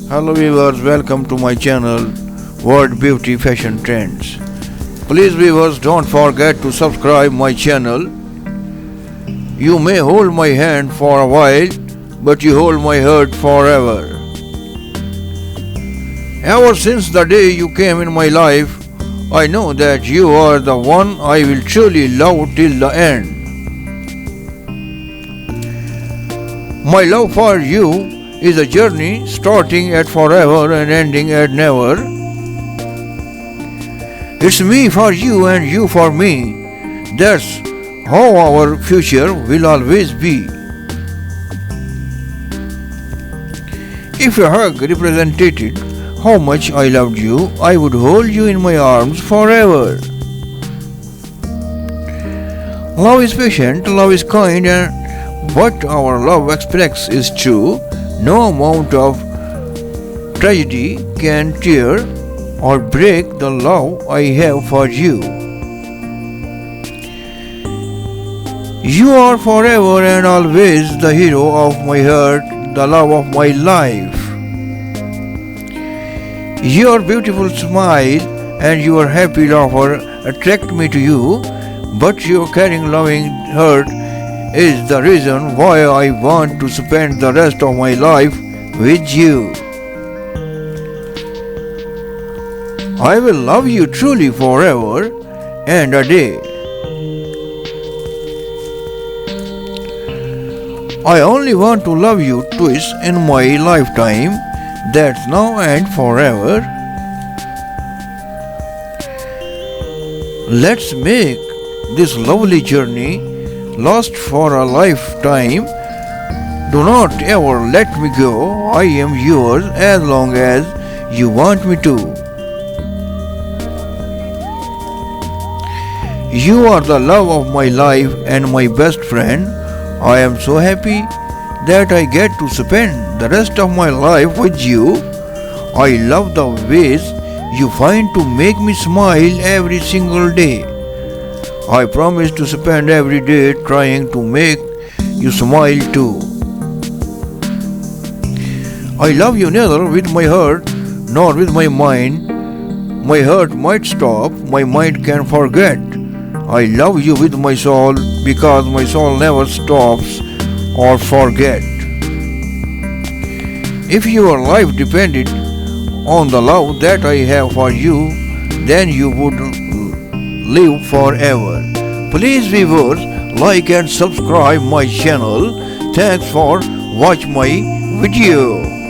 Hello viewers, welcome to my channel World Beauty Fashion Trends. Please viewers, don't forget to subscribe my channel. You may hold my hand for a while, but you hold my heart forever. Ever since the day you came in my life, I know that you are the one I will truly love till the end. My love for you is a journey starting at forever and ending at never. It's me for you and you for me. That's how our future will always be. If a hug represented how much I loved you, I would hold you in my arms forever. Love is patient, love is kind, and what our love expects is true. No amount of tragedy can tear or break the love I have for you. You are forever and always the hero of my heart, the love of my life. Your beautiful smile and your happy laughter attract me to you, but your caring, loving heart is the reason why I want to spend the rest of my life with you. I will love you truly forever and a day. I only want to love you twice in my lifetime, that's now and forever. Let's make this lovely journey last for a lifetime. Do not ever let me go. I am yours as long as you want me to. You are the love of my life and my best friend. I am so happy that I get to spend the rest of my life with you. I love the ways you find to make me smile every single day. I promise to spend every day trying to make you smile too. I love you neither with my heart nor with my mind. My heart might stop, my mind can forget. I love you with my soul because my soul never stops or forget. If your life depended on the love that I have for you, then you would live forever. Please viewers, like and subscribe my channel. Thanks for watching my video.